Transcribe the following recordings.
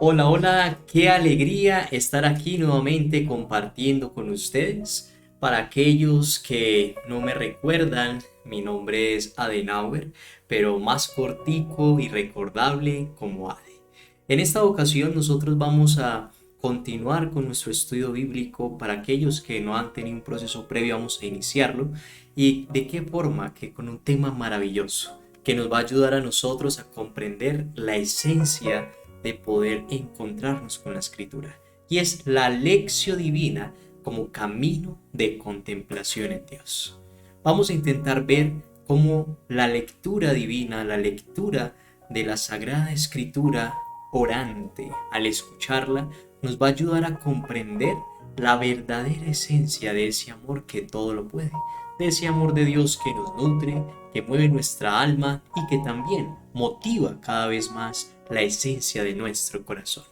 Hola, hola, qué alegría estar aquí nuevamente compartiendo con ustedes. Para aquellos que no me recuerdan, mi nombre es Adenauer, pero más cortico y recordable como Ade. En esta ocasión nosotros vamos a continuar con nuestro estudio bíblico. Para aquellos que no han tenido un proceso previo, vamos a iniciarlo. ¿Y de qué forma? Que con un tema maravilloso que nos va a ayudar a nosotros a comprender la esencia de poder encontrarnos con la escritura, y es la lección divina como camino de contemplación en Dios. Vamos a intentar ver cómo la lectura divina, la lectura de la Sagrada Escritura orante, al escucharla, nos va a ayudar a comprender la verdadera esencia de ese amor que todo lo puede, de ese amor de Dios que nos nutre, que mueve nuestra alma y que también motiva cada vez más la esencia de nuestro corazón.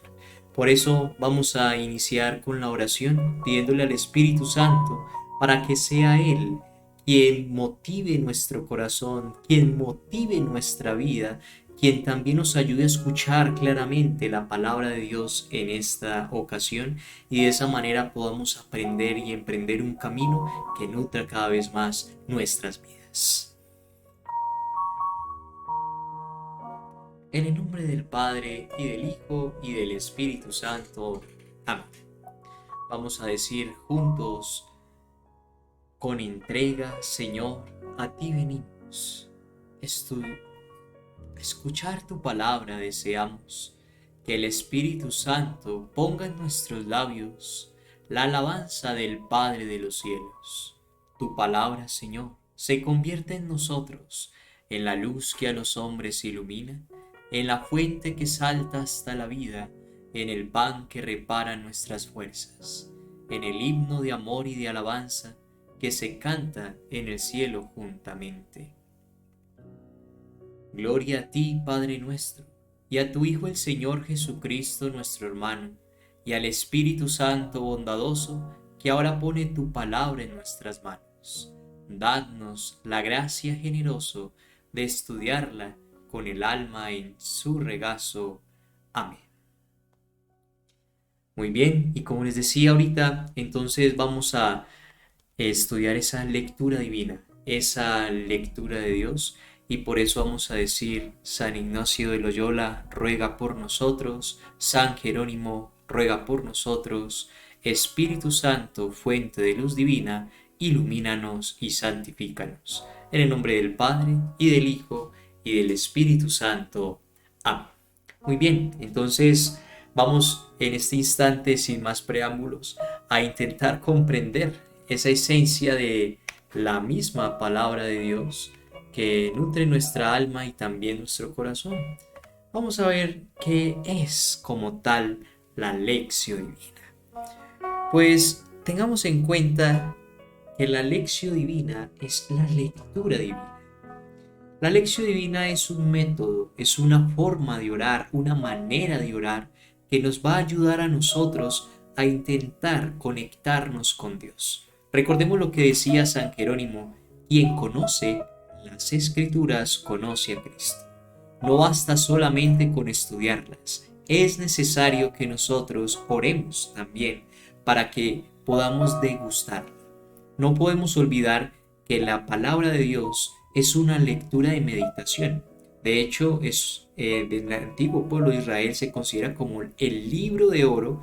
Por eso vamos a iniciar con la oración pidiéndole al Espíritu Santo para que sea Él quien motive nuestro corazón, quien motive nuestra vida, quien también nos ayude a escuchar claramente la palabra de Dios en esta ocasión, y de esa manera podamos aprender y emprender un camino que nutra cada vez más nuestras vidas. En el nombre del Padre, y del Hijo, y del Espíritu Santo. Amén. Vamos a decir juntos, con entrega, Señor, a ti venimos. Escuchar tu palabra deseamos, que el Espíritu Santo ponga en nuestros labios la alabanza del Padre de los cielos. Tu palabra, Señor, se convierte en nosotros, en la luz que a los hombres ilumina, en la fuente que salta hasta la vida, en el pan que repara nuestras fuerzas, en el himno de amor y de alabanza que se canta en el cielo juntamente. Gloria a ti, Padre nuestro, y a tu Hijo el Señor Jesucristo nuestro hermano, y al Espíritu Santo bondadoso, que ahora pone tu palabra en nuestras manos. Dadnos la gracia generoso de estudiarla con el alma en su regazo. Amén. Muy bien, y como les decía ahorita, entonces vamos a estudiar esa lectura divina, esa lectura de Dios, y por eso vamos a decir: San Ignacio de Loyola ruega por nosotros, San Jerónimo ruega por nosotros, Espíritu Santo, fuente de luz divina, ilumínanos y santifícanos. En el nombre del Padre, y del Hijo, y del Espíritu Santo. Amén. Muy bien, entonces vamos en este instante, sin más preámbulos, a intentar comprender esa esencia de la misma palabra de Dios que nutre nuestra alma y también nuestro corazón. Vamos a ver qué es como tal la lección divina. Pues tengamos en cuenta que la lección divina es la lectura divina. La lección divina es un método, es una forma de orar, una manera de orar que nos va a ayudar a nosotros a intentar conectarnos con Dios. Recordemos lo que decía San Jerónimo: quien conoce las Escrituras conoce a Cristo. No basta solamente con estudiarlas, es necesario que nosotros oremos también para que podamos degustarla. No podemos olvidar que la palabra de Dios es una lectura de meditación. De hecho, del antiguo pueblo de Israel se considera como el libro de oro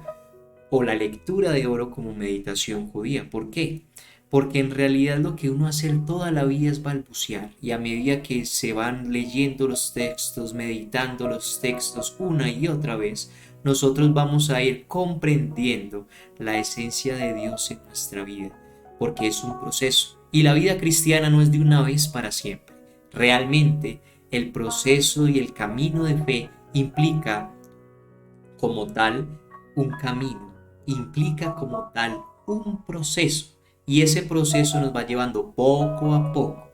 o la lectura de oro como meditación judía. ¿Por qué? Porque en realidad lo que uno hace toda la vida es balbucear, y a medida que se van leyendo los textos, meditando los textos una y otra vez, nosotros vamos a ir comprendiendo la esencia de Dios en nuestra vida, porque es un proceso. Y la vida cristiana no es de una vez para siempre. Realmente el proceso y el camino de fe implica como tal un camino, implica como tal un proceso, y ese proceso nos va llevando poco a poco,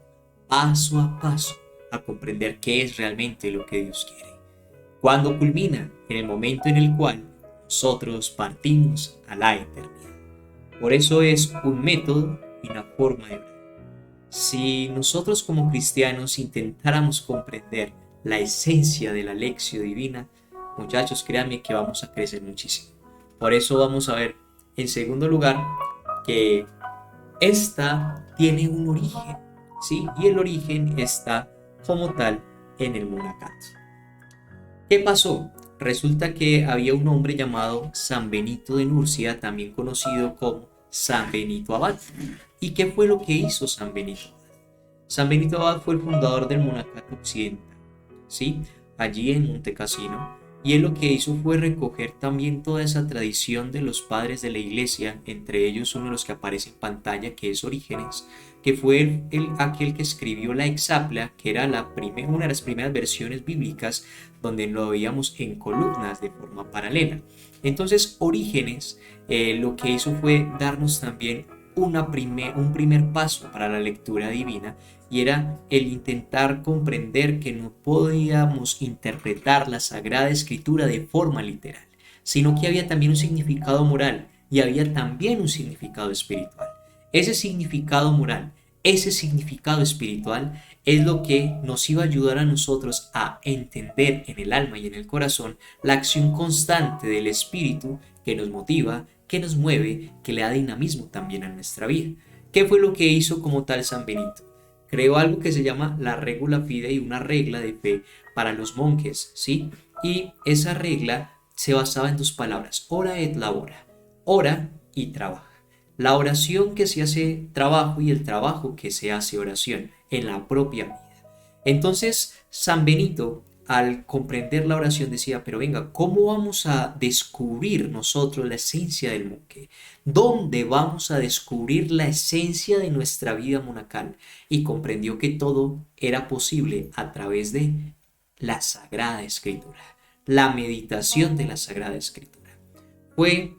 paso a paso, a comprender qué es realmente lo que Dios quiere. Cuando culmina en el momento en el cual nosotros partimos a la eternidad. Por eso es un método y una forma de orar. Si nosotros como cristianos intentáramos comprender la esencia de la lección divina, muchachos, créanme que vamos a crecer muchísimo. Por eso vamos a ver, en segundo lugar, que esta tiene un origen, ¿sí? Y el origen está como tal en el monacato. ¿Qué pasó? Resulta que había un hombre llamado San Benito de Nurcia, también conocido como San Benito Abad. ¿Y qué fue lo que hizo San Benito? San Benito Abad fue el fundador del monacato occidental, ¿sí? Allí en Montecassino. Y él lo que hizo fue recoger también toda esa tradición de los padres de la iglesia, entre ellos uno de los que aparece en pantalla, que es Orígenes, que fue aquel que escribió la Hexapla, que era una de las primeras versiones bíblicas donde lo veíamos en columnas de forma paralela. Entonces Orígenes lo que hizo fue darnos también un primer paso para la lectura divina, y era el intentar comprender que no podíamos interpretar la Sagrada Escritura de forma literal, sino que había también un significado moral y había también un significado espiritual. Ese significado moral, ese significado espiritual es lo que nos iba a ayudar a nosotros a entender en el alma y en el corazón la acción constante del Espíritu que nos motiva, que nos mueve, que le da dinamismo también a nuestra vida. ¿Qué fue lo que hizo como tal San Benito? Creó algo que se llama la regula fidei, una regla de fe para los monjes, ¿sí? Y esa regla se basaba en dos palabras, ora et labora, ora y trabaja. La oración que se hace trabajo y el trabajo que se hace oración en la propia vida. Entonces, San Benito, al comprender la oración, decía, pero venga, ¿cómo vamos a descubrir nosotros la esencia del monje? ¿Dónde vamos a descubrir la esencia de nuestra vida monacal? Y comprendió que todo era posible a través de la Sagrada Escritura, la meditación de la Sagrada Escritura. Fue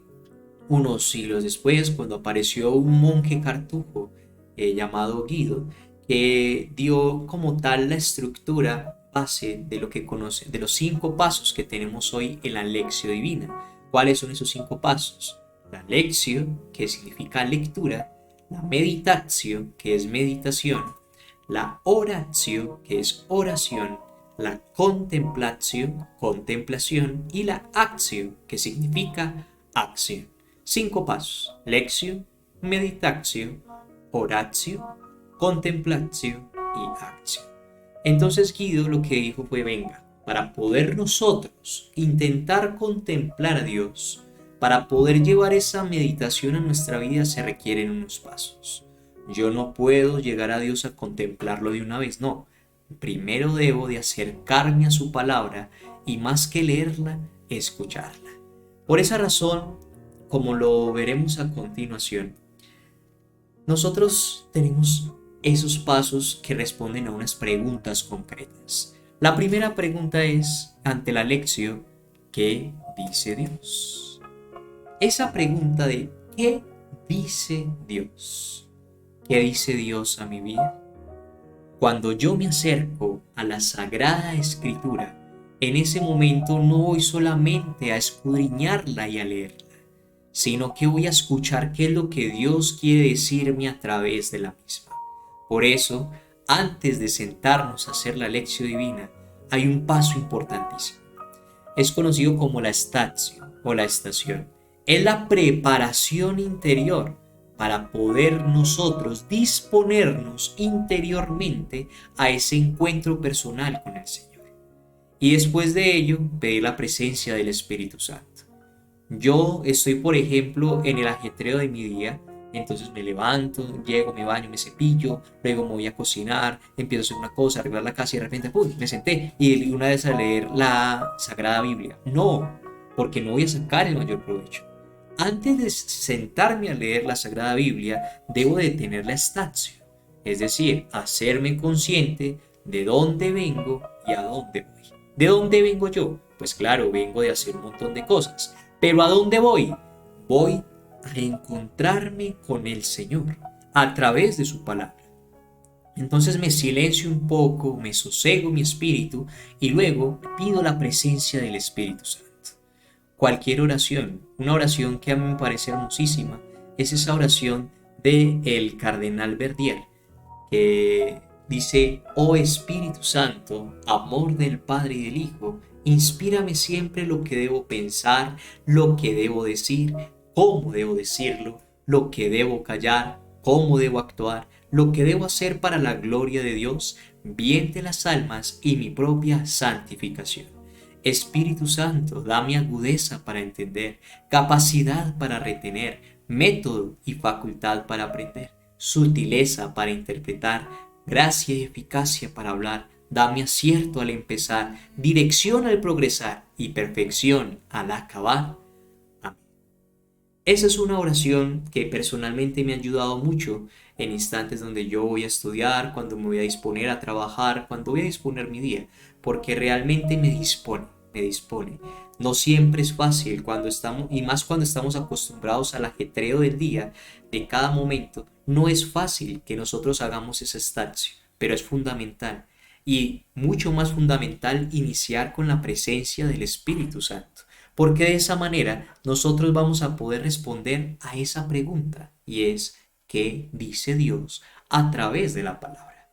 unos siglos después cuando apareció un monje cartujo llamado Guido, que dio como tal la estructura base de lo que conoce, de los 5 pasos que tenemos hoy en la Lectio Divina. ¿Cuáles son esos 5 pasos? La Lectio, que significa lectura, la Meditatio, que es meditación, la Oratio, que es oración, la Contemplatio, contemplación, y la Actio, que significa acción. 5 pasos: Lectio, Meditatio, Oratio, Contemplatio y Actio. Entonces Guido lo que dijo fue, venga, para poder nosotros intentar contemplar a Dios, para poder llevar esa meditación a nuestra vida, se requieren unos pasos. Yo no puedo llegar a Dios a contemplarlo de una vez, no. Primero debo de acercarme a su palabra y, más que leerla, escucharla. Por esa razón, como lo veremos a continuación, nosotros tenemos esos pasos que responden a unas preguntas concretas. La primera pregunta es, ante la lección, ¿qué dice Dios? Esa pregunta de ¿qué dice Dios? ¿Qué dice Dios a mi vida? Cuando yo me acerco a la Sagrada Escritura, en ese momento no voy solamente a escudriñarla y a leerla, sino que voy a escuchar qué es lo que Dios quiere decirme a través de la misma. Por eso, antes de sentarnos a hacer la lección divina, hay un paso importantísimo. Es conocido como la statio o la estación. Es la preparación interior para poder nosotros disponernos interiormente a ese encuentro personal con el Señor. Y después de ello, pedir la presencia del Espíritu Santo. Yo estoy, por ejemplo, en el ajetreo de mi día, entonces me levanto, llego, me baño, me cepillo, luego me voy a cocinar, empiezo a hacer una cosa, arreglar la casa y de repente ¡pum!, me senté y una vez a leer la Sagrada Biblia. No, porque no voy a sacar el mayor provecho. Antes de sentarme a leer la Sagrada Biblia, debo de tener la statio, es decir, hacerme consciente de dónde vengo y a dónde voy. ¿De dónde vengo yo? Pues claro, vengo de hacer un montón de cosas. ¿Pero a dónde voy? Voy a encontrarme con el Señor a través de su palabra. Entonces me silencio un poco, me sosego mi espíritu y luego pido la presencia del Espíritu Santo. Cualquier oración, una oración que a mí me parece hermosísima, es esa oración del cardenal Verdier, que dice: oh Espíritu Santo, amor del Padre y del Hijo, Inspírame siempre lo que debo pensar, lo que debo decir, cómo debo decirlo, lo que debo callar, cómo debo actuar, lo que debo hacer para la gloria de Dios, bien de las almas y mi propia santificación. Espíritu Santo, dame agudeza para entender, capacidad para retener, método y facultad para aprender, sutileza para interpretar, gracia y eficacia para hablar. Dame acierto al empezar, dirección al progresar y perfección al acabar. Amén. Esa es una oración que personalmente me ha ayudado mucho en instantes donde yo voy a estudiar, cuando me voy a disponer a trabajar, cuando voy a disponer mi día, porque realmente me dispone, me dispone. No siempre es fácil cuando estamos, y más cuando estamos acostumbrados al ajetreo del día, de cada momento, no es fácil que nosotros hagamos ese estancia, pero es fundamental. Y mucho más fundamental iniciar con la presencia del Espíritu Santo, porque de esa manera nosotros vamos a poder responder a esa pregunta, y es, ¿qué dice Dios a través de la palabra?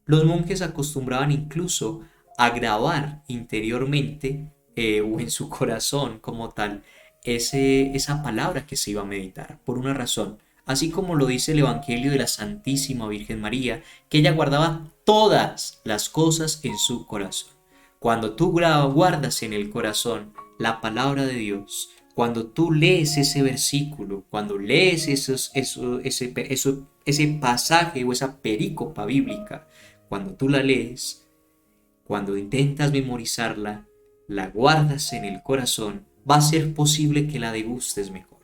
Los monjes acostumbraban incluso a grabar interiormente o en su corazón como tal esa palabra que se iba a meditar, por una razón. Así como lo dice el Evangelio de la Santísima Virgen María, que ella guardaba todas las cosas en su corazón. Cuando tú guardas en el corazón la palabra de Dios, cuando tú lees ese versículo, cuando lees ese pasaje o esa perícopa bíblica, cuando tú la lees, cuando intentas memorizarla, la guardas en el corazón, va a ser posible que la degustes mejor.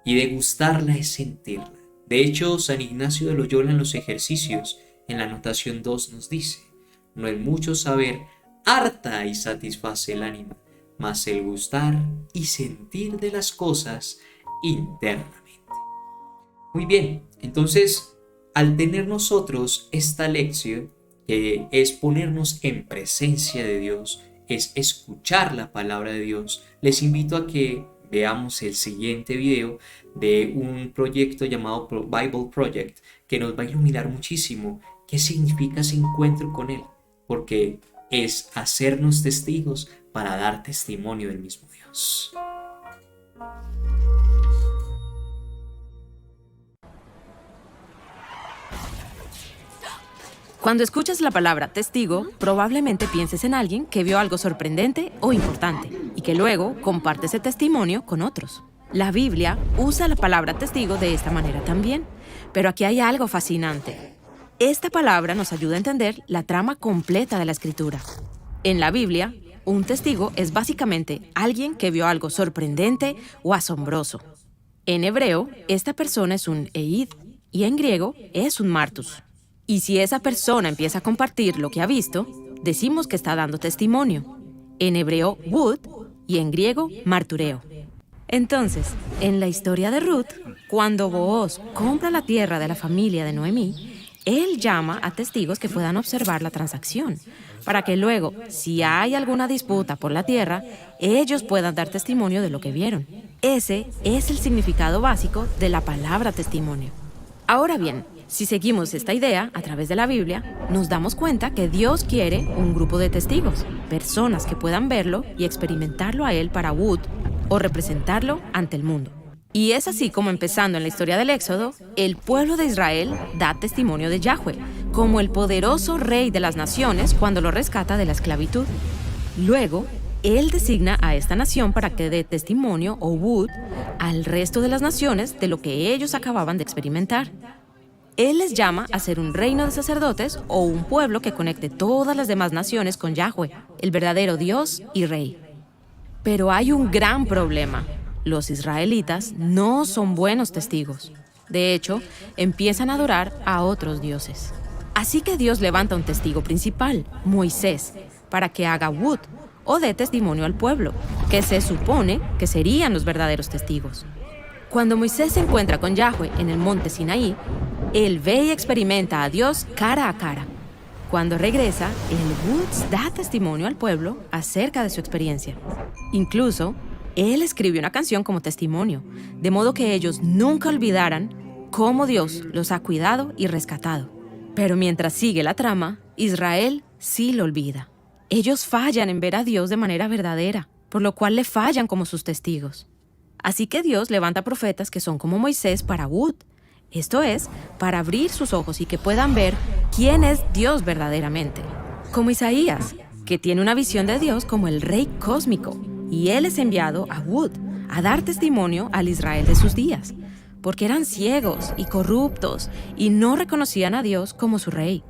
Y degustarla es sentirla. De hecho, San Ignacio de Loyola en los ejercicios, en la anotación 2 nos dice, no el mucho saber harta y satisface el ánima, mas el gustar y sentir de las cosas internamente. Muy bien, entonces, al tener nosotros esta lección, que es ponernos en presencia de Dios, es escuchar la palabra de Dios, les invito a que veamos el siguiente video de un proyecto llamado Bible Project, que nos va a iluminar muchísimo qué significa ese encuentro con Él, porque es hacernos testigos para dar testimonio del mismo Dios. Cuando escuchas la palabra testigo, probablemente pienses en alguien que vio algo sorprendente o importante y que luego comparte ese testimonio con otros. La Biblia usa la palabra testigo de esta manera también, pero aquí hay algo fascinante. Esta palabra nos ayuda a entender la trama completa de la Escritura. En la Biblia, un testigo es básicamente alguien que vio algo sorprendente o asombroso. En hebreo, esta persona es un eid y en griego es un martus. Y si esa persona empieza a compartir lo que ha visto, decimos que está dando testimonio. En hebreo, wud, y en griego, martureo. Entonces, en la historia de Ruth, cuando Booz compra la tierra de la familia de Noemí, él llama a testigos que puedan observar la transacción, para que luego, si hay alguna disputa por la tierra, ellos puedan dar testimonio de lo que vieron. Ese es el significado básico de la palabra testimonio. Ahora bien, si seguimos esta idea a través de la Biblia, nos damos cuenta que Dios quiere un grupo de testigos, personas que puedan verlo y experimentarlo a Él para Wud o representarlo ante el mundo. Y es así como, empezando en la historia del Éxodo, el pueblo de Israel da testimonio de Yahweh, como el poderoso rey de las naciones cuando lo rescata de la esclavitud. Luego, Él designa a esta nación para que dé testimonio o Wud al resto de las naciones de lo que ellos acababan de experimentar. Él les llama a ser un reino de sacerdotes o un pueblo que conecte todas las demás naciones con Yahweh, el verdadero Dios y Rey. Pero hay un gran problema. Los israelitas no son buenos testigos. De hecho, empiezan a adorar a otros dioses. Así que Dios levanta un testigo principal, Moisés, para que haga wud o dé testimonio al pueblo, que se supone que serían los verdaderos testigos. Cuando Moisés se encuentra con Yahweh en el monte Sinaí, él ve y experimenta a Dios cara a cara. Cuando regresa, el Wud da testimonio al pueblo acerca de su experiencia. Incluso, él escribió una canción como testimonio, de modo que ellos nunca olvidaran cómo Dios los ha cuidado y rescatado. Pero mientras sigue la trama, Israel sí lo olvida. Ellos fallan en ver a Dios de manera verdadera, por lo cual le fallan como sus testigos. Así que Dios levanta profetas que son como Moisés para Wood. Esto es, para abrir sus ojos y que puedan ver quién es Dios verdaderamente. Como Isaías, que tiene una visión de Dios como el Rey cósmico, y él es enviado a Wood a dar testimonio al Israel de sus días, porque eran ciegos y corruptos y no reconocían a Dios como su Rey.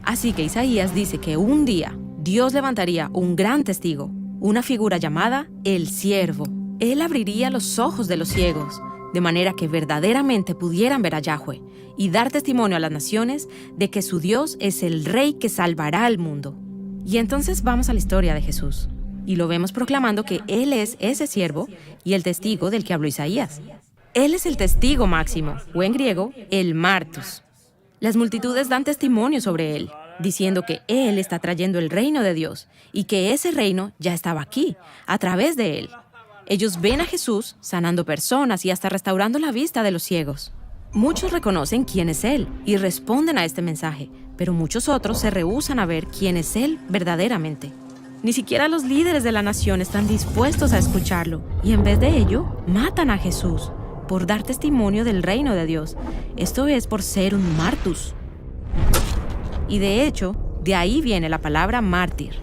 Así que Isaías dice que un día Dios levantaría un gran testigo, una figura llamada el Siervo. Él abriría los ojos de los ciegos, de manera que verdaderamente pudieran ver a Yahweh y dar testimonio a las naciones de que su Dios es el Rey que salvará al mundo. Y entonces vamos a la historia de Jesús, y lo vemos proclamando que Él es ese siervo y el testigo del que habló Isaías. Él es el testigo máximo, o en griego, el martus. Las multitudes dan testimonio sobre Él, diciendo que Él está trayendo el reino de Dios y que ese reino ya estaba aquí, a través de Él. Ellos ven a Jesús sanando personas y hasta restaurando la vista de los ciegos. Muchos reconocen quién es Él y responden a este mensaje, pero muchos otros se rehúsan a ver quién es Él verdaderamente. Ni siquiera los líderes de la nación están dispuestos a escucharlo, y en vez de ello, matan a Jesús por dar testimonio del reino de Dios. Esto es por ser un martus. Y de hecho, de ahí viene la palabra mártir.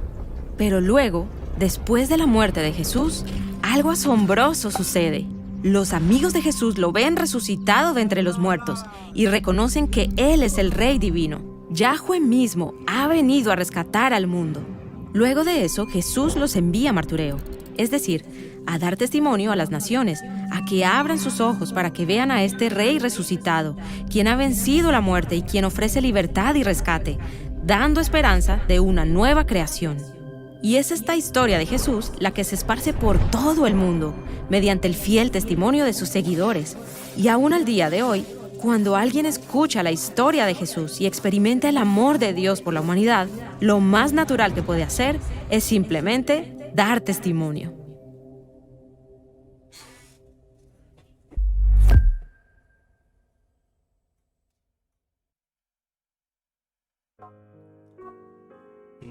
Pero luego, después de la muerte de Jesús, algo asombroso sucede. Los amigos de Jesús lo ven resucitado de entre los muertos y reconocen que Él es el Rey divino. Yahweh mismo ha venido a rescatar al mundo. Luego de eso, Jesús los envía a martureo, es decir, a dar testimonio a las naciones, a que abran sus ojos para que vean a este Rey resucitado, quien ha vencido la muerte y quien ofrece libertad y rescate, dando esperanza de una nueva creación. Y es esta historia de Jesús la que se esparce por todo el mundo, mediante el fiel testimonio de sus seguidores. Y aún al día de hoy, cuando alguien escucha la historia de Jesús y experimenta el amor de Dios por la humanidad, lo más natural que puede hacer es simplemente dar testimonio.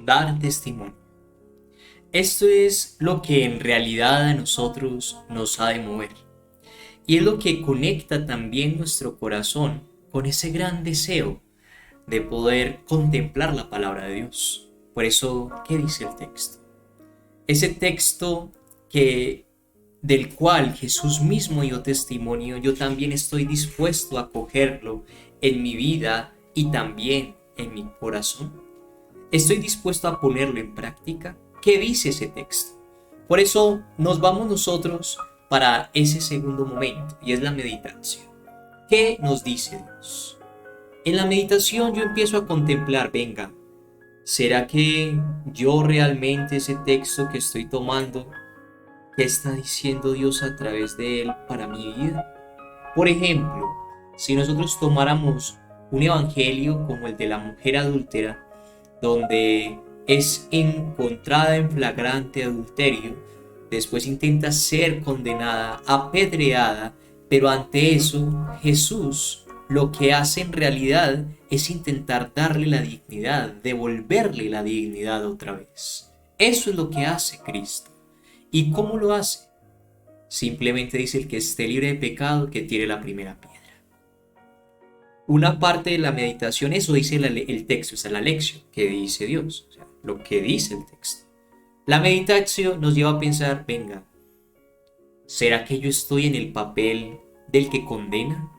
Dar testimonio. Esto es lo que en realidad a nosotros nos ha de mover. Y es lo que conecta también nuestro corazón con ese gran deseo de poder contemplar la palabra de Dios. Por eso, ¿qué dice el texto? Ese texto del cual Jesús mismo dio testimonio, yo también estoy dispuesto a cogerlo en mi vida y también en mi corazón. ¿Estoy dispuesto a ponerlo en práctica? ¿Qué dice ese texto? Por eso nos vamos nosotros para ese segundo momento, y es la meditación. ¿Qué nos dice Dios? En la meditación yo empiezo a contemplar, venga, ¿será que yo realmente ese texto que estoy tomando, qué está diciendo Dios a través de él para mi vida? Por ejemplo, si nosotros tomáramos un evangelio como el de la mujer adúltera, donde es encontrada en flagrante adulterio, después intenta ser condenada, apedreada, pero ante eso Jesús lo que hace en realidad es intentar darle la dignidad, devolverle la dignidad otra vez. Eso es lo que hace Cristo. ¿Y cómo lo hace? Simplemente dice: el que esté libre de pecado, que tire la primera piedra. Una parte de la meditación, eso dice el texto, esa es la lección que dice Dios, o sea, lo que dice el texto. La meditación nos lleva a pensar, venga, ¿será que yo estoy en el papel del que condena?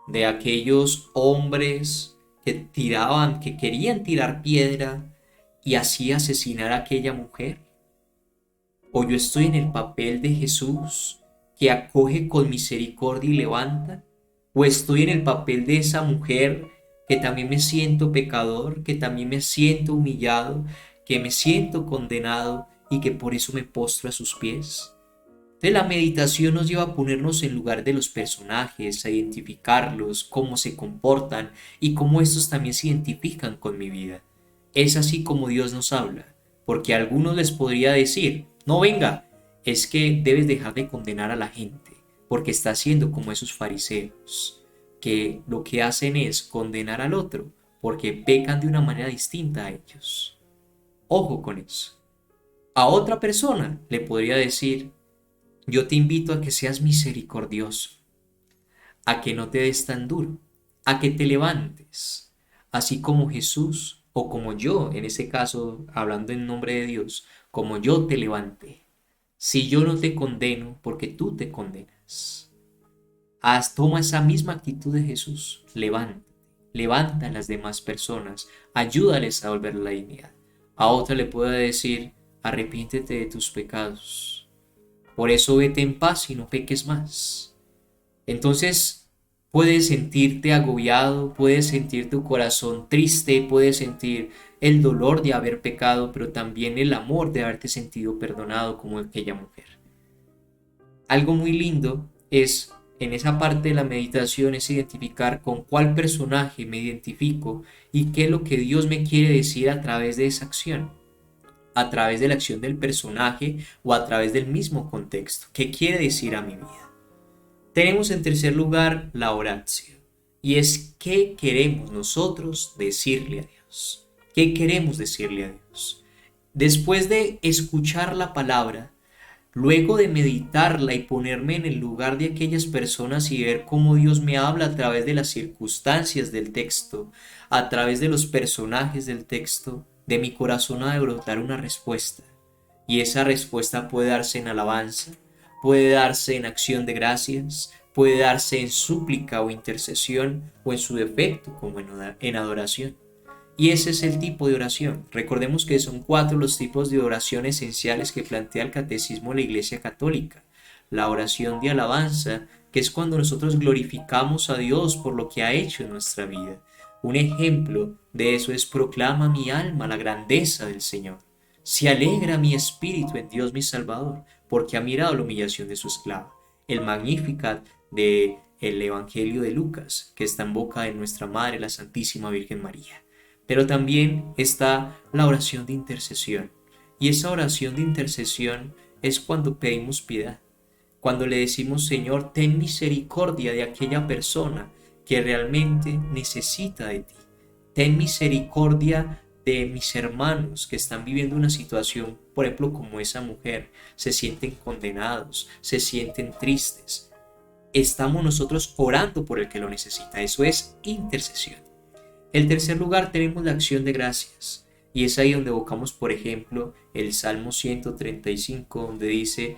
De aquellos hombres que querían tirar piedra y así asesinar a aquella mujer. ¿O yo estoy en el papel de Jesús, que acoge con misericordia y levanta? ¿O estoy en el papel de esa mujer que también me siento pecador, que también me siento humillado, que me siento condenado y que por eso me postro a sus pies? Entonces la meditación nos lleva a ponernos en lugar de los personajes, a identificarlos, cómo se comportan y cómo estos también se identifican con mi vida. Es así como Dios nos habla, porque a algunos les podría decir, no, venga, es que debes dejar de condenar a la gente, porque está haciendo como esos fariseos, que lo que hacen es condenar al otro, porque pecan de una manera distinta a ellos. Ojo con eso. A otra persona le podría decir, yo te invito a que seas misericordioso, a que no te des tan duro, a que te levantes, así como Jesús o como yo, en ese caso, hablando en nombre de Dios, como yo te levanté. Si yo no te condeno, porque tú te condenas. Toma esa misma actitud de Jesús, levanta a las demás personas, ayúdales a volver a la dignidad. A otra le puede decir, arrepiéntete de tus pecados. Por eso vete en paz y no peques más. Entonces puedes sentirte agobiado, puedes sentir tu corazón triste, puedes sentir el dolor de haber pecado, pero también el amor de haberte sentido perdonado como aquella mujer. Algo muy lindo es en esa parte de la meditación es identificar con cuál personaje me identifico y qué es lo que Dios me quiere decir a través de esa acción, a través de la acción del personaje o a través del mismo contexto. ¿Qué quiere decir a mi vida? Tenemos en tercer lugar la oratio, y es qué queremos nosotros decirle a Dios. ¿Qué queremos decirle a Dios? Después de escuchar la palabra, luego de meditarla y ponerme en el lugar de aquellas personas y ver cómo Dios me habla a través de las circunstancias del texto, a través de los personajes del texto, de mi corazón ha de brotar una respuesta. Y esa respuesta puede darse en alabanza, puede darse en acción de gracias, puede darse en súplica o intercesión, o en su defecto como en adoración. Y ese es el tipo de oración. Recordemos que son 4 los tipos de oración esenciales que plantea el Catecismo de la Iglesia Católica. La oración de alabanza, que es cuando nosotros glorificamos a Dios por lo que ha hecho en nuestra vida. Un ejemplo de eso es: proclama mi alma la grandeza del Señor. Se alegra mi espíritu en Dios mi Salvador, porque ha mirado la humillación de su esclava. El Magnificat de el Evangelio de Lucas, que está en boca de nuestra Madre, la Santísima Virgen María. Pero también está la oración de intercesión. Y esa oración de intercesión es cuando pedimos piedad. Cuando le decimos, Señor, ten misericordia de aquella persona que realmente necesita de ti. Ten misericordia de mis hermanos que están viviendo una situación, por ejemplo, como esa mujer. Se sienten condenados, se sienten tristes. Estamos nosotros orando por el que lo necesita. Eso es intercesión. En tercer lugar tenemos la acción de gracias, y es ahí donde evocamos, por ejemplo, el Salmo 135, donde dice,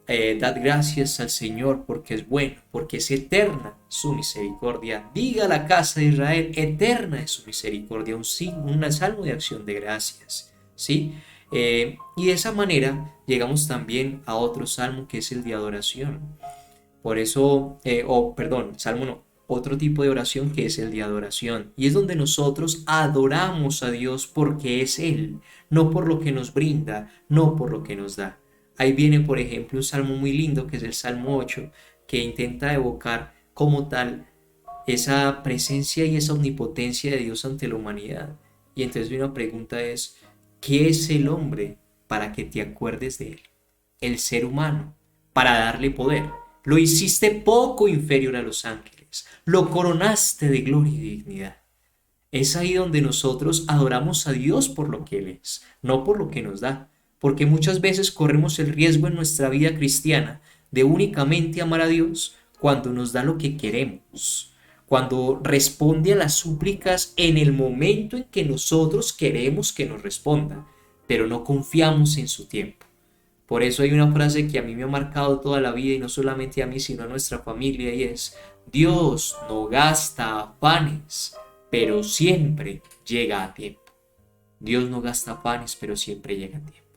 dad gracias al Señor porque es bueno, porque es eterna su misericordia. Diga la casa de Israel, eterna es su misericordia, un salmo de acción de gracias, ¿sí? Y de esa manera llegamos también a otro salmo que es el de adoración. Por eso, salmo no. Otro tipo de oración que es el de adoración, y es donde nosotros adoramos a Dios porque es Él, no por lo que nos brinda, no por lo que nos da. Ahí viene, por ejemplo, un salmo muy lindo que es el Salmo 8, que intenta evocar como tal esa presencia y esa omnipotencia de Dios ante la humanidad. Y entonces una pregunta es, ¿qué es el hombre para que te acuerdes de él? El ser humano, para darle poder. Lo hiciste poco inferior a los ángeles. Lo coronaste de gloria y dignidad. Es ahí donde nosotros adoramos a Dios por lo que Él es, no por lo que nos da. Porque muchas veces corremos el riesgo en nuestra vida cristiana de únicamente amar a Dios cuando nos da lo que queremos, cuando responde a las súplicas en el momento en que nosotros queremos que nos responda, pero no confiamos en su tiempo. Por eso hay una frase que a mí me ha marcado toda la vida, y no solamente a mí, sino a nuestra familia, y es: Dios no gasta afanes, pero siempre llega a tiempo. Dios no gasta afanes, pero siempre llega a tiempo.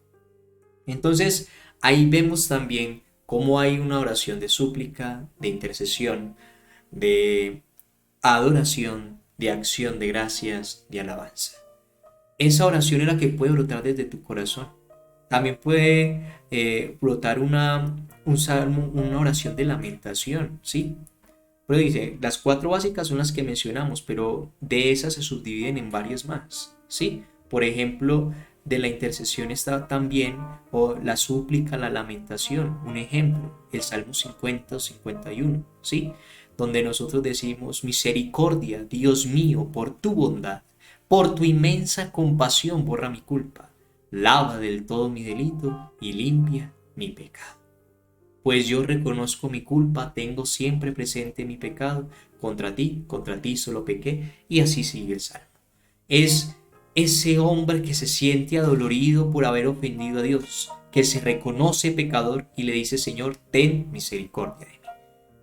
Entonces, ahí vemos también cómo hay una oración de súplica, de intercesión, de adoración, de acción de gracias, de alabanza. Esa oración es la que puede brotar desde tu corazón. También puede brotar un salmo, una oración de lamentación, ¿sí? Pero dice, las 4 básicas son las que mencionamos, pero de esas se subdividen en varias más, ¿sí? Por ejemplo, de la intercesión está también o la súplica, la lamentación. Un ejemplo, el Salmo 50 o 51, ¿sí? Donde nosotros decimos, misericordia, Dios mío, por tu bondad, por tu inmensa compasión borra mi culpa. lava del todo mi delito y limpia mi pecado. Pues yo reconozco mi culpa, tengo siempre presente mi pecado, contra ti solo pequé, y así sigue el salmo. Es ese hombre que se siente adolorido por haber ofendido a Dios, que se reconoce pecador y le dice: Señor, ten misericordia de mí.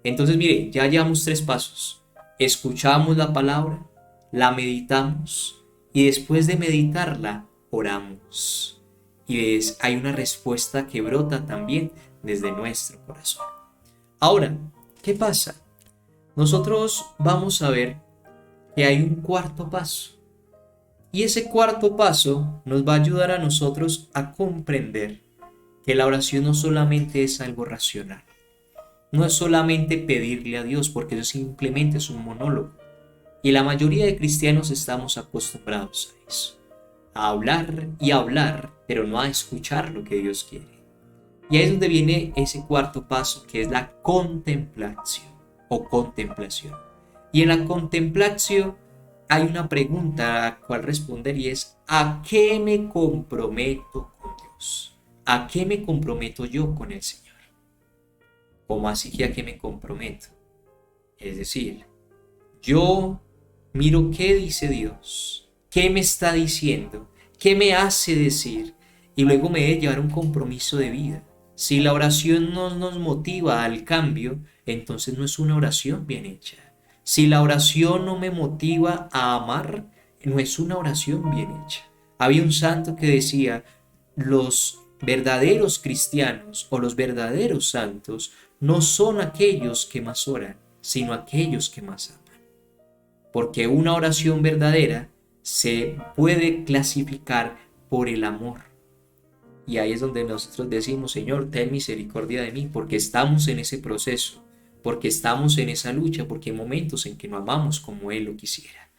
Entonces, mire, ya llevamos 3 pasos. Escuchamos la palabra, la meditamos y después de meditarla, oramos. Y hay una respuesta que brota también desde nuestro corazón. Ahora, ¿qué pasa? Nosotros vamos a ver que hay un cuarto paso. Y ese cuarto paso nos va a ayudar a nosotros a comprender que la oración no solamente es algo racional. No es solamente pedirle a Dios, porque eso simplemente es un monólogo. Y la mayoría de cristianos estamos acostumbrados a eso. A hablar y hablar, pero no a escuchar lo que Dios quiere. Y ahí es donde viene ese cuarto paso, que es la contemplación o contemplación. Y en la contemplación hay una pregunta a la cual responder, y es: ¿a qué me comprometo con Dios? ¿A qué me comprometo yo con el Señor? ¿Cómo así que a qué me comprometo? Es decir, yo miro qué dice Dios, qué me está diciendo, qué me hace decir, y luego me debe llevar un compromiso de vida. Si la oración no nos motiva al cambio, entonces no es una oración bien hecha. Si la oración no me motiva a amar, no es una oración bien hecha. Había un santo que decía: los verdaderos cristianos o los verdaderos santos no son aquellos que más oran, sino aquellos que más aman. Porque una oración verdadera se puede clasificar por el amor. Y ahí es donde nosotros decimos: Señor, ten misericordia de mí, porque estamos en ese proceso, porque estamos en esa lucha, porque hay momentos en que no amamos como Él lo quisiera.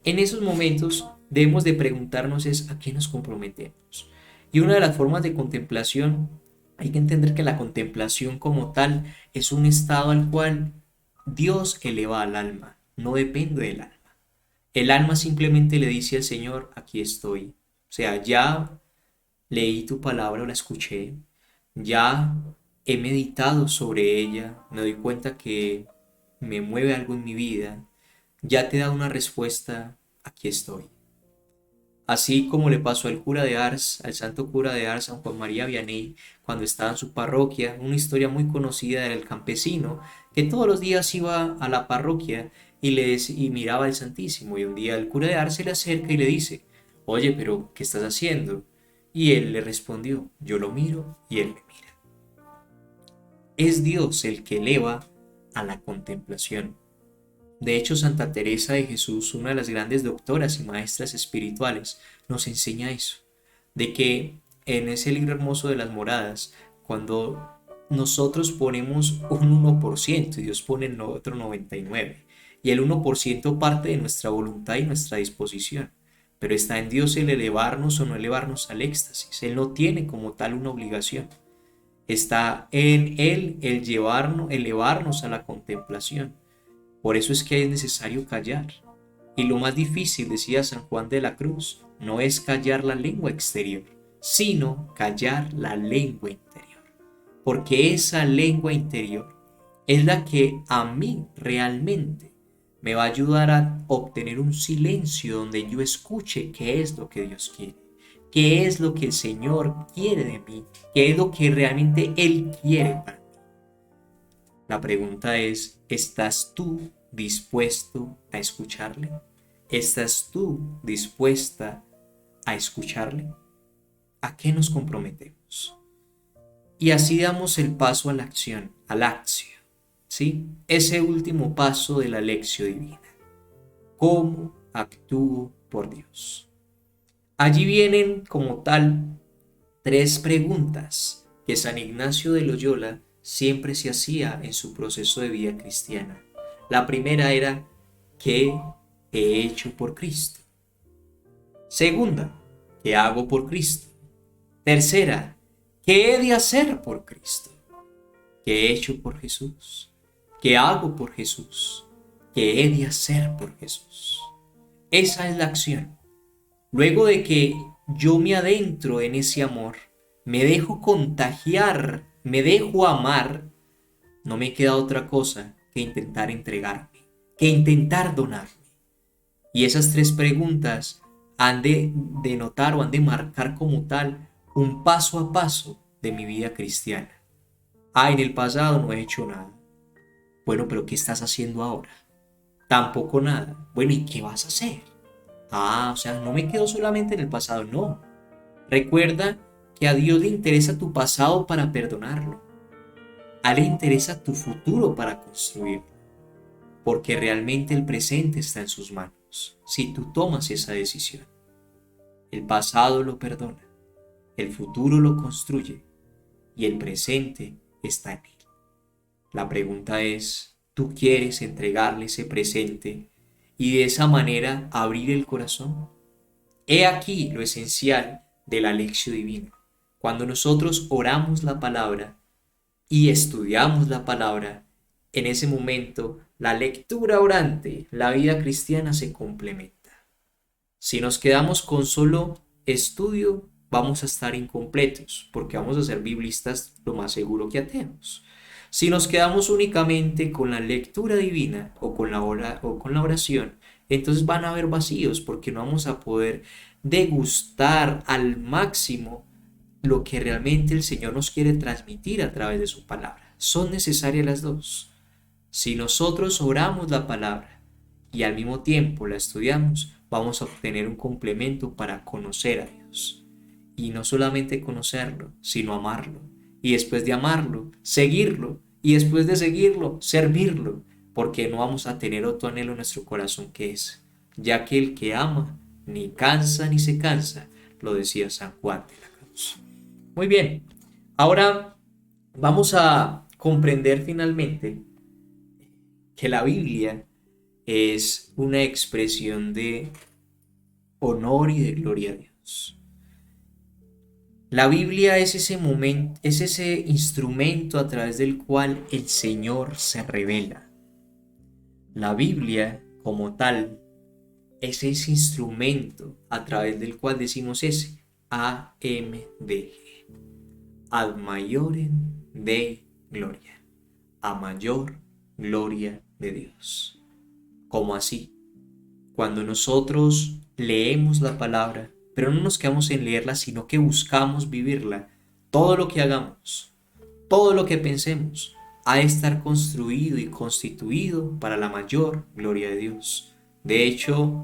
En esos momentos debemos de preguntarnos es: ¿a qué nos comprometemos? Y una de las formas de contemplación, hay que entender que la contemplación como tal es un estado al cual Dios eleva al alma, no depende del alma. El alma simplemente le dice al Señor: aquí estoy. O sea, ya leí tu palabra, la escuché, ya he meditado sobre ella, me doy cuenta que me mueve algo en mi vida, ya te he dado una respuesta, aquí estoy. Así como le pasó al cura de Ars, al santo cura de Ars, San Juan María Vianney, cuando estaba en su parroquia, una historia muy conocida era el campesino que todos los días iba a la parroquia y miraba al Santísimo, y un día el cura de Ars se le acerca y le dice: oye, pero ¿qué estás haciendo? Y él le respondió: yo lo miro y él me mira. Es Dios el que eleva a la contemplación. De hecho, Santa Teresa de Jesús, una de las grandes doctoras y maestras espirituales, nos enseña eso, de que en ese libro hermoso de las moradas, cuando nosotros ponemos un 1% y Dios pone el otro 99%, y el 1% parte de nuestra voluntad y nuestra disposición, pero está en Dios el elevarnos o no elevarnos al éxtasis. Él no tiene como tal una obligación. Está en Él el elevarnos a la contemplación. Por eso es que es necesario callar. Y lo más difícil, decía San Juan de la Cruz, no es callar la lengua exterior, sino callar la lengua interior. Porque esa lengua interior es la que a mí realmente me va a ayudar a obtener un silencio donde yo escuche qué es lo que Dios quiere, qué es lo que el Señor quiere de mí, qué es lo que realmente Él quiere para mí. La pregunta es: ¿estás tú dispuesto a escucharle? ¿Estás tú dispuesta a escucharle? ¿A qué nos comprometemos? Y así damos el paso a la acción, a la acción, ¿sí? Ese último paso de la lección divina. ¿Cómo actúo por Dios? Allí vienen como tal 3 preguntas que San Ignacio de Loyola siempre se hacía en su proceso de vida cristiana. La primera era: ¿qué he hecho por Cristo? Segunda: ¿qué hago por Cristo? Tercera: ¿qué he de hacer por Cristo? ¿Qué he hecho por Jesús? ¿Qué hago por Jesús? ¿Qué he de hacer por Jesús? Esa es la acción. Luego de que yo me adentro en ese amor, me dejo contagiar, me dejo amar, no me queda otra cosa que intentar entregarme, que intentar donarme. Y esas tres preguntas han de denotar o han de marcar como tal un paso a paso de mi vida cristiana. En el pasado no he hecho nada. Bueno, pero ¿qué estás haciendo ahora? Tampoco nada. Bueno, ¿y qué vas a hacer? O sea, no me quedo solamente en el pasado, no. Recuerda que a Dios le interesa tu pasado para perdonarlo. A Él le interesa tu futuro para construirlo. Porque realmente el presente está en sus manos, si tú tomas esa decisión. El pasado lo perdona, el futuro lo construye y el presente está en Él. La pregunta es, ¿tú quieres entregarle ese presente y de esa manera abrir el corazón? He aquí lo esencial de la lección divina. Cuando nosotros oramos la palabra y estudiamos la palabra, en ese momento la lectura orante, la vida cristiana se complementa. Si nos quedamos con solo estudio, vamos a estar incompletos, porque vamos a ser biblistas lo más seguro que ateos. Si nos quedamos únicamente con la lectura divina o con la oración, entonces van a haber vacíos, porque no vamos a poder degustar al máximo lo que realmente el Señor nos quiere transmitir a través de su palabra. Son necesarias las dos. Si nosotros oramos la palabra y al mismo tiempo la estudiamos, vamos a obtener un complemento para conocer a Dios. Y no solamente conocerlo, sino amarlo. Y después de amarlo, seguirlo. Y después de seguirlo, servirlo. Porque no vamos a tener otro anhelo en nuestro corazón que es, ya que el que ama ni cansa ni se cansa, lo decía San Juan de la Cruz. Muy bien, ahora vamos a comprender finalmente que la Biblia es una expresión de honor y de gloria a Dios. La Biblia es ese momento, es ese instrumento a través del cual el Señor se revela. La Biblia, como tal, es ese instrumento a través del cual decimos ese AMDG, ad maiorem Dei gloria, a mayor gloria de Dios. ¿Cómo así? Cuando nosotros leemos la palabra, pero no nos quedamos en leerla, sino que buscamos vivirla, todo lo que hagamos, todo lo que pensemos, ha de estar construido y constituido para la mayor gloria de Dios. De hecho,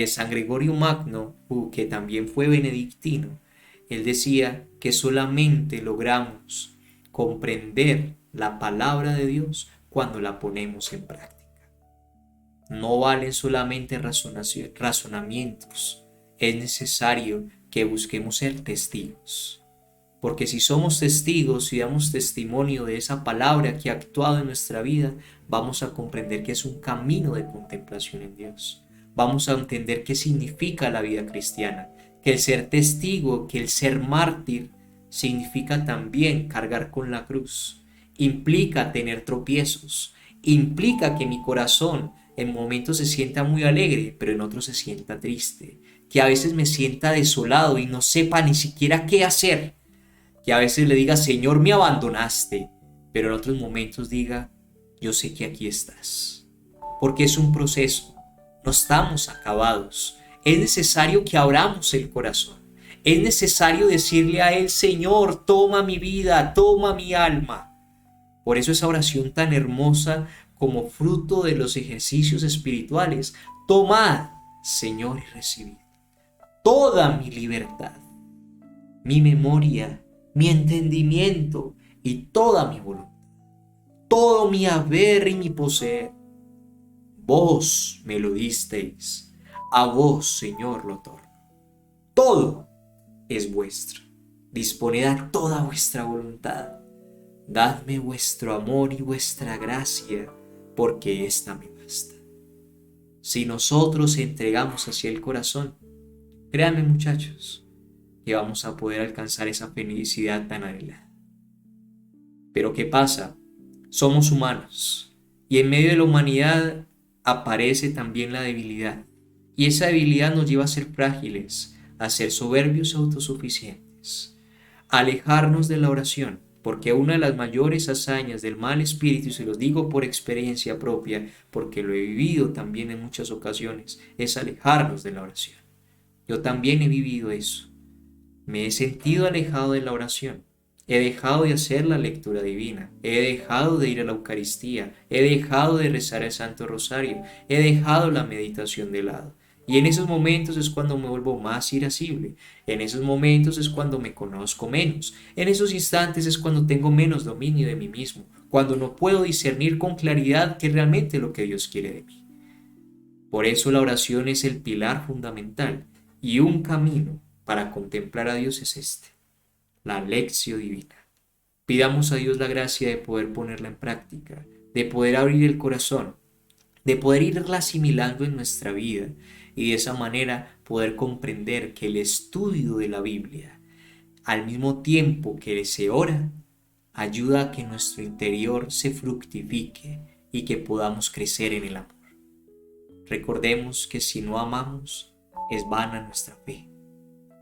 San Gregorio Magno, que también fue benedictino, él decía que solamente logramos comprender la palabra de Dios cuando la ponemos en práctica. No valen solamente razonamientos, es necesario que busquemos ser testigos. Porque si somos testigos y damos testimonio de esa palabra que ha actuado en nuestra vida, vamos a comprender que es un camino de contemplación en Dios. Vamos a entender qué significa la vida cristiana, que el ser testigo, que el ser mártir, significa también cargar con la cruz. Implica tener tropiezos, implica que mi corazón en momentos se sienta muy alegre, pero en otros se sienta triste, que a veces me sienta desolado y no sepa ni siquiera qué hacer, que a veces le diga, Señor, me abandonaste, pero en otros momentos diga, yo sé que aquí estás, porque es un proceso, no estamos acabados, es necesario que abramos el corazón, es necesario decirle a Él, Señor, toma mi vida, toma mi alma. Por eso esa oración tan hermosa como fruto de los ejercicios espirituales, tomad, Señor, y recibid toda mi libertad, mi memoria, mi entendimiento y toda mi voluntad, todo mi haber y mi poseer. Vos me lo disteis, a vos, Señor, lo otorgo. Todo es vuestro. Disponed a toda vuestra voluntad. Dadme vuestro amor y vuestra gracia, porque esta me basta. Si nosotros entregamos hacia el corazón, créanme, muchachos, que vamos a poder alcanzar esa felicidad tan anhelada. Pero ¿qué pasa? Somos humanos y en medio de la humanidad aparece también la debilidad. Y esa debilidad nos lleva a ser frágiles, a ser soberbios y autosuficientes, alejarnos de la oración, porque una de las mayores hazañas del mal espíritu, y se los digo por experiencia propia, porque lo he vivido también en muchas ocasiones, es alejarnos de la oración. Yo también he vivido eso. Me he sentido alejado de la oración. He dejado de hacer la lectura divina. He dejado de ir a la Eucaristía. He dejado de rezar el Santo Rosario. He dejado la meditación de lado. Y en esos momentos es cuando me vuelvo más irascible. En esos momentos es cuando me conozco menos. En esos instantes es cuando tengo menos dominio de mí mismo. Cuando no puedo discernir con claridad qué es realmente lo que Dios quiere de mí. Por eso la oración es el pilar fundamental. Y un camino para contemplar a Dios es este: la lección divina. Pidamos a Dios la gracia de poder ponerla en práctica, de poder abrir el corazón, de poder irla asimilando en nuestra vida y de esa manera poder comprender que el estudio de la Biblia, al mismo tiempo que se ora, ayuda a que nuestro interior se fructifique y que podamos crecer en el amor. Recordemos que si no amamos, es vana nuestra fe.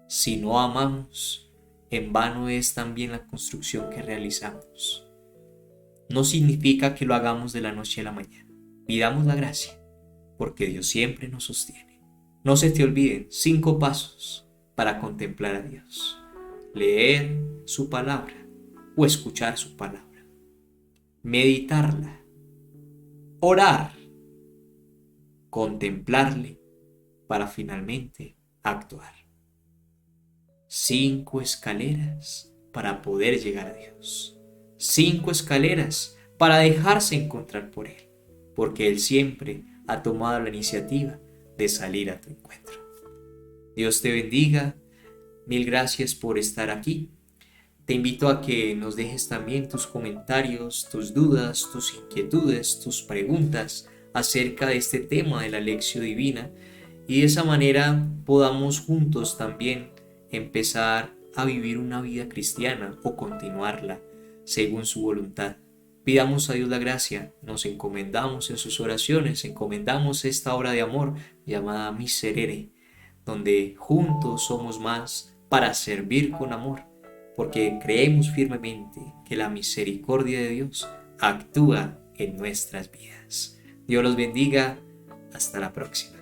Si no amamos, en vano es también la construcción que realizamos. No significa que lo hagamos de la noche a la mañana. Pidamos la gracia, porque Dios siempre nos sostiene. No se te olviden 5 pasos para contemplar a Dios: leer su palabra o escuchar su palabra, meditarla, orar, contemplarle para finalmente actuar. 5 escaleras para poder llegar a Dios. 5 escaleras para dejarse encontrar por Él, porque Él siempre ha tomado la iniciativa de salir a tu encuentro. Dios te bendiga. Mil gracias por estar aquí. Te invito a que nos dejes también tus comentarios, tus dudas, tus inquietudes, tus preguntas acerca de este tema de la lección divina, y de esa manera podamos juntos también empezar a vivir una vida cristiana o continuarla según su voluntad. Pidamos a Dios la gracia, nos encomendamos en sus oraciones, encomendamos esta obra de amor llamada Miserere, donde juntos somos más para servir con amor, porque creemos firmemente que la misericordia de Dios actúa en nuestras vidas. Dios los bendiga. Hasta la próxima.